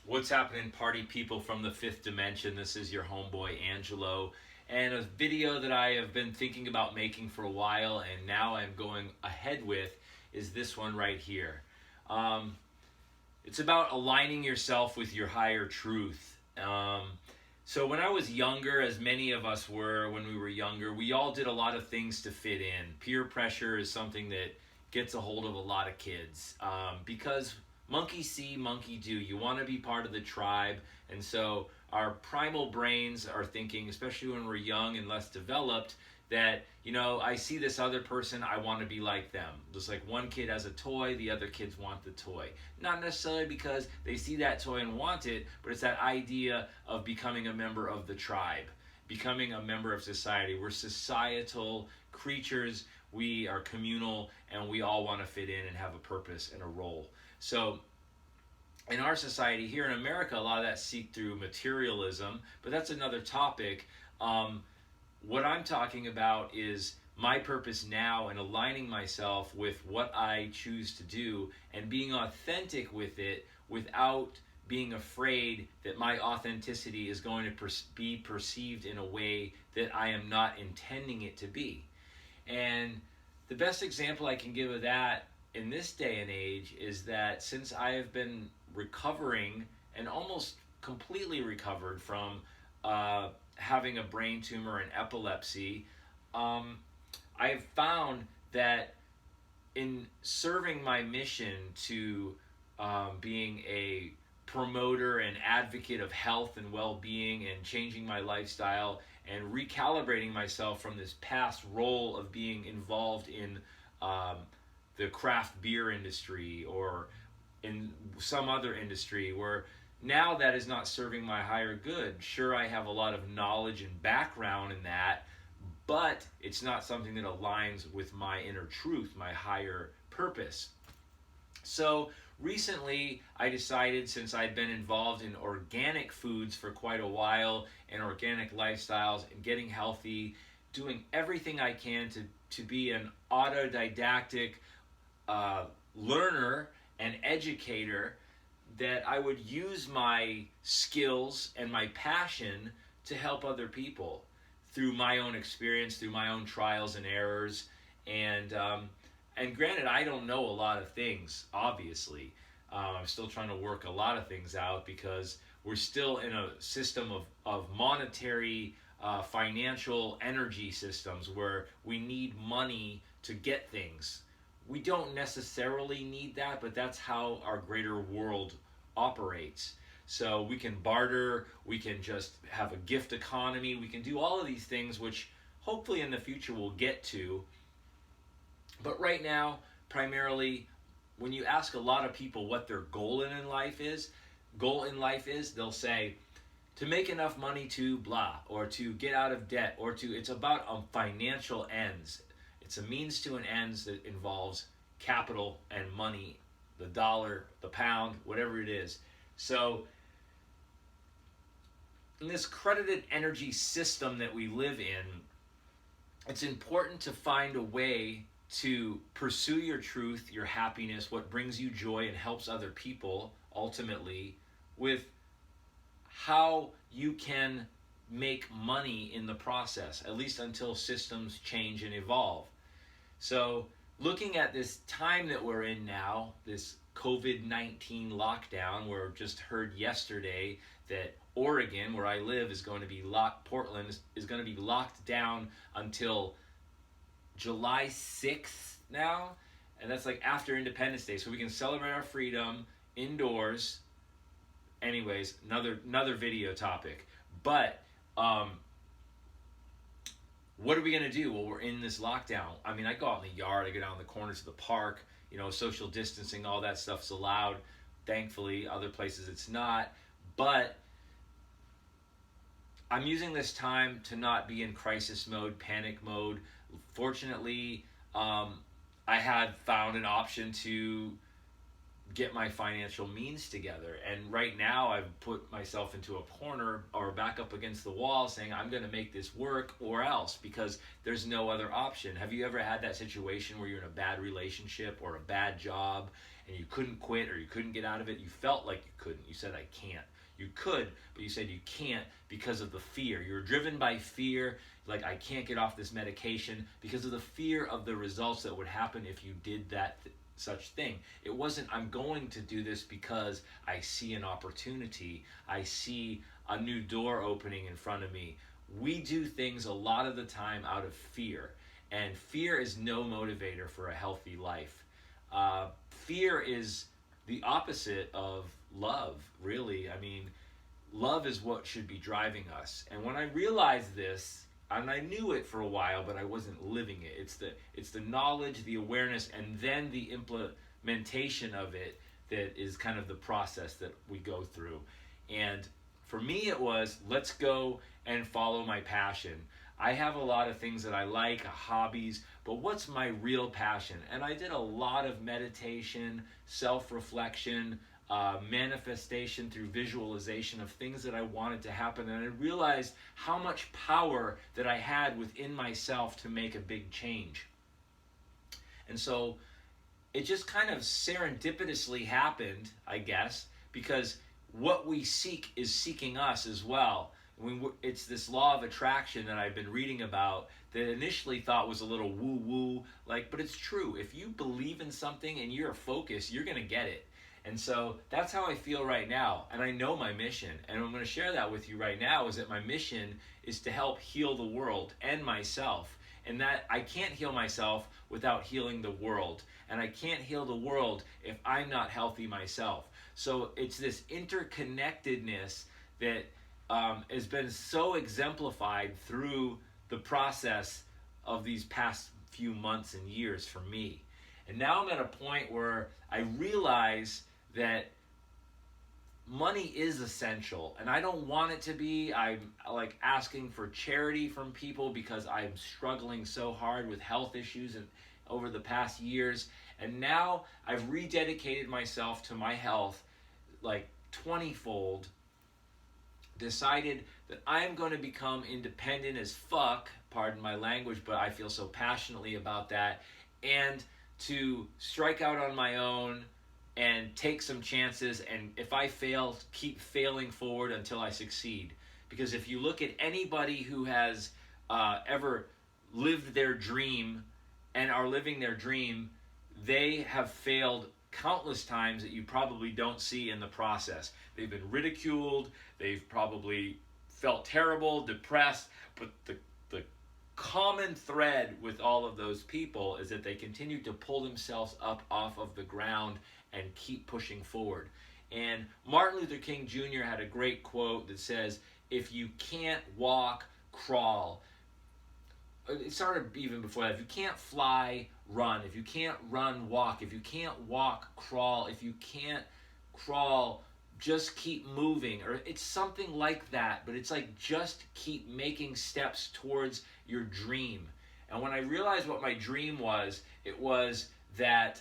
What's happening, party people from the fifth dimension? This is your homeboy Angelo, and a video that I have been thinking about making for a while, and now I'm going ahead with, is this one right here. Um, it's about aligning yourself with your higher truth. So when I was younger, as many of us were when we were younger, we all did a lot of things to fit in. Peer pressure is something that gets a hold of a lot of kids because monkey see, monkey do. You want to be part of the tribe, and so our primal brains are thinking, especially when we're young and less developed, that, I see this other person, I want to be like them. Just like one kid has a toy, the other kids want the toy. Not necessarily because they see that toy and want it, but it's that idea of becoming a member of the tribe, becoming a member of society. We're societal creatures, we are communal, and we all want to fit in and have a purpose and a role. So in our society here in America, a lot of that seeped through materialism, but that's another topic. What I'm talking about is my purpose now and aligning myself with what I choose to do and being authentic with it without being afraid that my authenticity is going to be perceived in a way that I am not intending it to be. And the best example I can give of that in this day and age is that since I have been recovering and almost completely recovered from having a brain tumor and epilepsy, I have found that in serving my mission to being a promoter and advocate of health and well-being and changing my lifestyle and recalibrating myself from this past role of being involved in the craft beer industry or in some other industry where now that is not serving my higher good. Sure, I have a lot of knowledge and background in that, but it's not something that aligns with my inner truth, my higher purpose. So recently I decided, since I'd been involved in organic foods for quite a while and organic lifestyles and getting healthy, doing everything I can to be an autodidactic learner and educator, that I would use my skills and my passion to help other people through my own experience, through my own trials and errors. And granted, I don't know a lot of things, obviously. I'm still trying to work a lot of things out because we're still in a system of monetary, financial energy systems where we need money to get things. We don't necessarily need that, but that's how our greater world operates. So we can barter, we can just have a gift economy, we can do all of these things, which hopefully in the future we'll get to. But right now, primarily, when you ask a lot of people what their goal in life is, they'll say, to make enough money to blah, or to get out of debt, or it's about financial ends. It's a means to an ends that involves capital and money, the dollar, the pound, whatever it is. So in this credited energy system that we live in, it's important to find a way to pursue your truth, your happiness, what brings you joy and helps other people, ultimately, with how you can make money in the process, at least until systems change and evolve. So looking at this time that we're in now, this COVID-19 lockdown, where just heard yesterday that Oregon, where I live, is going to be Portland is going to be locked down until July 6th now, and that's like after Independence Day, so we can celebrate our freedom indoors. Anyways, another video topic. But what are we going to do? Well, we're in this lockdown. I mean, I go out in the yard, I go down the corners of the park, social distancing, all that stuff's allowed. Thankfully, other places it's not. But I'm using this time to not be in crisis mode, panic mode. Fortunately, I had found an option to get my financial means together. And right now I've put myself into a corner or back up against the wall saying I'm going to make this work or else, because there's no other option. Have you ever had that situation where you're in a bad relationship or a bad job and you couldn't quit or you couldn't get out of it? You felt like you couldn't. You said, I can't. You could, but you said you can't because of the fear. You're driven by fear, like I can't get off this medication because of the fear of the results that would happen if you did that such thing. It wasn't I'm going to do this because I see an opportunity. I see a new door opening in front of me. We do things a lot of the time out of fear, and fear is no motivator for a healthy life. Fear is the opposite of love, really. I mean, love is what should be driving us. And when I realized this, and I knew it for a while, but I wasn't living it. It's the knowledge, the awareness, and then the implementation of it that is kind of the process that we go through. And for me, it was, let's go and follow my passion. I have a lot of things that I like, hobbies, but what's my real passion? And I did a lot of meditation, self-reflection, manifestation through visualization of things that I wanted to happen, and I realized how much power that I had within myself to make a big change. And so it just kind of serendipitously happened, I guess, because what we seek is seeking us as well. It's this law of attraction that I've been reading about that initially thought was a little woo-woo, but it's true. If you believe in something and you're focused, you're going to get it. And so that's how I feel right now. And I know my mission. And I'm going to share that with you right now, is that my mission is to help heal the world and myself. And that I can't heal myself without healing the world. And I can't heal the world if I'm not healthy myself. So it's this interconnectedness that has been so exemplified through the process of these past few months and years for me. And now I'm at a point where I realize that money is essential, and I don't want it to be. I'm like asking for charity from people because I'm struggling so hard with health issues and over the past years. And now I've rededicated myself to my health like 20-fold, decided that I'm going to become independent as fuck, pardon my language, but I feel so passionately about that, and to strike out on my own and take some chances, and if I fail, keep failing forward until I succeed. Because if you look at anybody who has ever lived their dream and are living their dream, they have failed countless times that you probably don't see in the process. They've been ridiculed, they've probably felt terrible, depressed, but the common thread with all of those people is that they continue to pull themselves up off of the ground and keep pushing forward. And Martin Luther King Jr. had a great quote that says, if you can't walk, crawl. It started even before that. If you can't fly, run. If you can't run, walk. If you can't walk, crawl. If you can't crawl, just keep moving. Or it's something like that, but it's like just keep making steps towards your dream. And when I realized what my dream was, it was that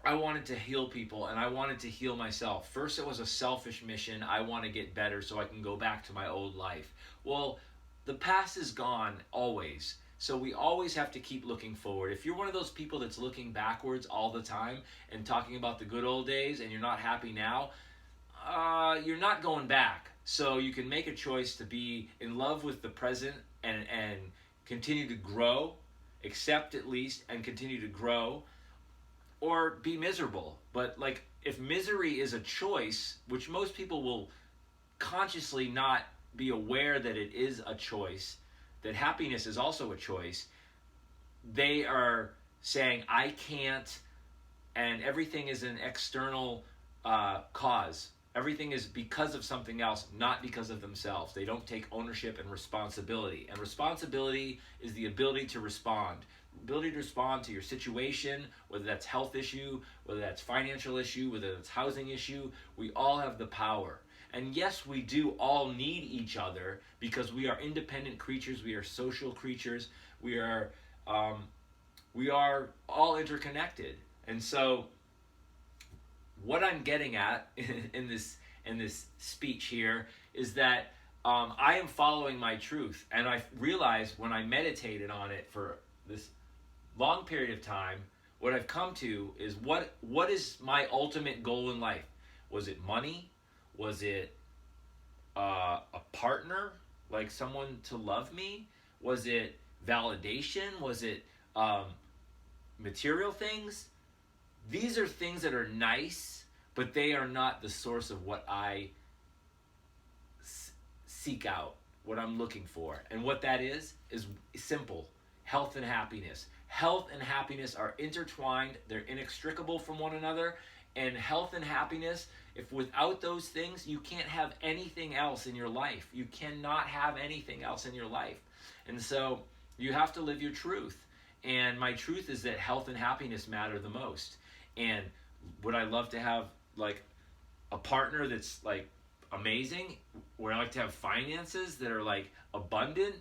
I wanted to heal people and I wanted to heal myself. First, it was a selfish mission. I want to get better so I can go back to my old life. Well, the past is gone always. So we always have to keep looking forward. If you're one of those people that's looking backwards all the time and talking about the good old days and you're not happy now, you're not going back. So you can make a choice to be in love with the present and continue to grow, accept at least, and continue to grow, or be miserable. But like, if misery is a choice, which most people will consciously not be aware that it is a choice, that happiness is also a choice, they are saying, I can't, and everything is an external cause. Everything is because of something else, not because of themselves. They don't take ownership and responsibility. And responsibility is the ability to respond. Ability to respond to your situation, whether that's health issue, whether that's financial issue, whether that's housing issue. We all have the power. And yes, we do all need each other because we are independent creatures. We are social creatures. We are all interconnected. And so what I'm getting at in this speech here is that I am following my truth, and I realized when I meditated on it for this long period of time, what I've come to is what is my ultimate goal in life? Was it money? Was it a partner, like someone to love me? Was it validation? Was it material things? These are things that are nice, but they are not the source of what I seek out, what I'm looking for. And what that is simple: health and happiness. Health and happiness are intertwined, they're inextricable from one another. And health and happiness, if without those things, you can't have anything else in your life. You cannot have anything else in your life. And so you have to live your truth. And my truth is that health and happiness matter the most. And would I love to have like a partner that's like amazing? Would I like to have finances that are like abundant?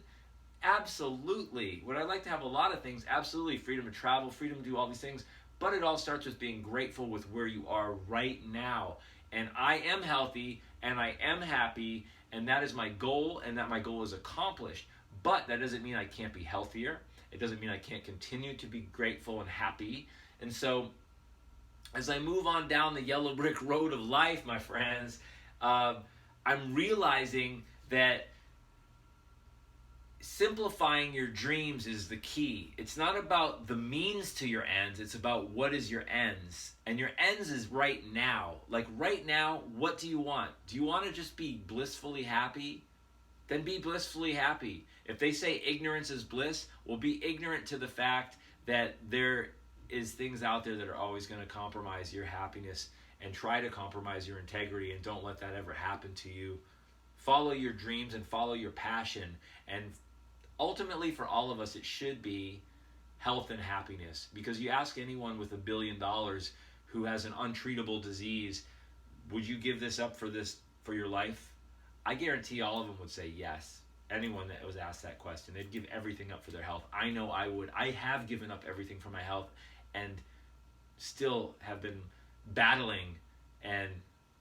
Absolutely. Would I like to have a lot of things? Absolutely. Freedom to travel, freedom to do all these things. But it all starts with being grateful with where you are right now. And I am healthy and I am happy, and that is my goal, and that my goal is accomplished. But that doesn't mean I can't be healthier. It doesn't mean I can't continue to be grateful and happy. And so as I move on down the yellow brick road of life, my friends, I'm realizing that simplifying your dreams is the key. It's not about the means to your ends. It's about what is your ends. And your ends is right now. Like right now, what do you want? Do you want to just be blissfully happy? Then be blissfully happy. If they say ignorance is bliss, well, be ignorant to the fact that there is things out there that are always going to compromise your happiness and try to compromise your integrity, and don't let that ever happen to you. Follow your dreams and follow your passion. And ultimately, for all of us, it should be health and happiness. Because you ask anyone with $1 billion who has an untreatable disease, would you give this up for your life? I guarantee all of them would say yes. Anyone that was asked that question, they'd give everything up for their health. I know I would. I have given up everything for my health and still have been battling and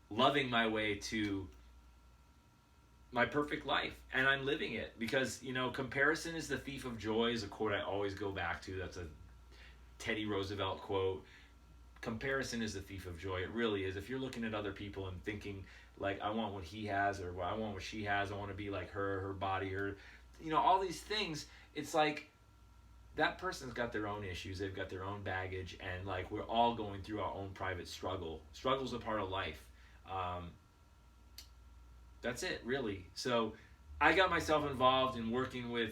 loving my way to my perfect life, and I'm living it. Because, comparison is the thief of joy is a quote I always go back to. That's a Teddy Roosevelt quote. Comparison is the thief of joy. It really is. If you're looking at other people and thinking like, I want what he has, or I want what she has, I want to be like her body, all these things, it's like that person's got their own issues, they've got their own baggage, and like we're all going through our own private struggle. Struggle's a part of life. That's it, really. So I got myself involved in working with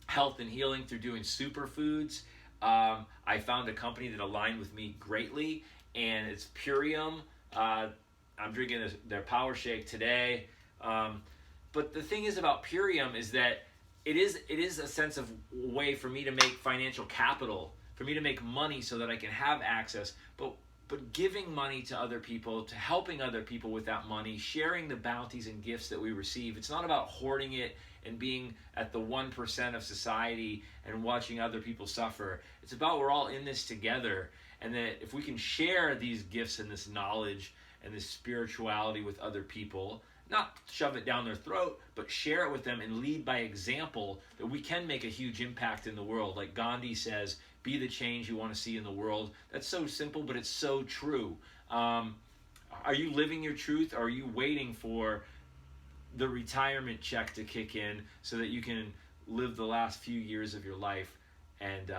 health and healing through doing superfoods. I found a company that aligned with me greatly, and it's Purium. I'm drinking their Power Shake today. But the thing is about Purium is that it is a sense of way for me to make financial capital, for me to make money so that I can have access. But giving money to other people, to helping other people with that money, sharing the bounties and gifts that we receive. It's not about hoarding it and being at the 1% of society and watching other people suffer. It's about we're all in this together, and that if we can share these gifts and this knowledge and this spirituality with other people, not shove it down their throat, but share it with them and lead by example, that we can make a huge impact in the world. Like Gandhi says, be the change you want to see in the world. That's so simple, but it's so true. Are you living your truth, or are you waiting for the retirement check to kick in so that you can live the last few years of your life and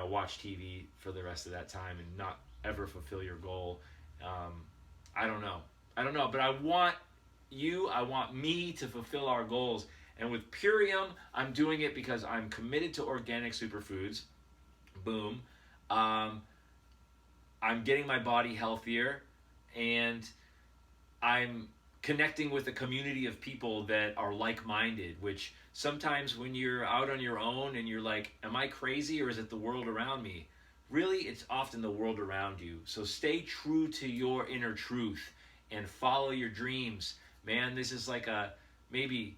watch TV for the rest of that time and not ever fulfill your goal? I don't know, but I want me to fulfill our goals. And with Purium, I'm doing it because I'm committed to organic superfoods. Boom. I'm getting my body healthier, and I'm connecting with a community of people that are like-minded, which sometimes when you're out on your own and you're like, am I crazy or is it the world around me? Really, it's often the world around you. So stay true to your inner truth and follow your dreams. Man, this is like maybe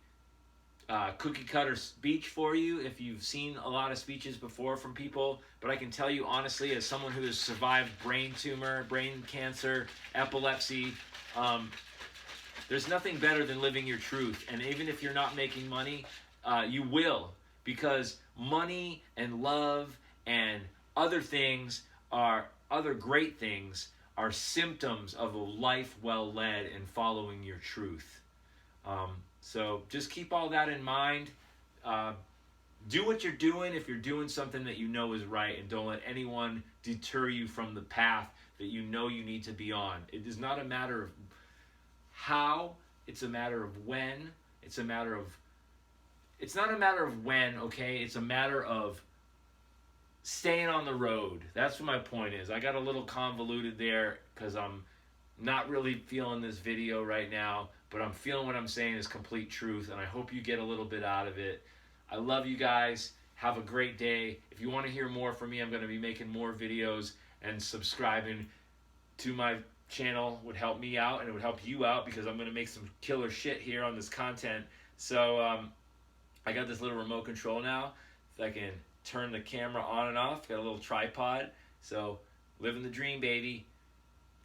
cookie cutter speech for you if you've seen a lot of speeches before from people, but I can tell you honestly, as someone who has survived brain tumor, brain cancer, epilepsy, there's nothing better than living your truth. And even if you're not making money, you will, because money and love and other things other great things are symptoms of a life well led and following your truth. So just keep all that in mind. Do what you're doing if you're doing something that you know is right, and don't let anyone deter you from the path that you know you need to be on. It is not a matter of how, it's a matter of when. It's not a matter of when, okay? It's a matter of staying on the road. That's what my point is. I got a little convoluted there because I'm not really feeling this video right now, but I'm feeling what I'm saying is complete truth, and I hope you get a little bit out of it. I love you guys. Have a great day. If you want to hear more from me, I'm going to be making more videos, and subscribing to my channel would help me out, and it would help you out, because I'm going to make some killer shit here on this content. So I got this little remote control now. If I can turn the camera on and off. Got a little tripod. So living the dream, baby.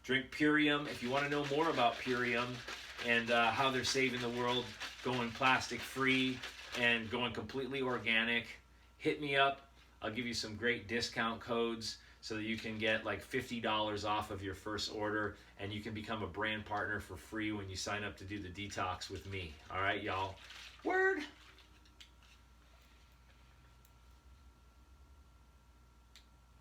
Drink Purium. If you want to know more about Purium and how they're saving the world, going plastic free and going completely organic, hit me up. I'll give you some great discount codes so that you can get like $50 off of your first order, and you can become a brand partner for free when you sign up to do the detox with me. All right, y'all. Word.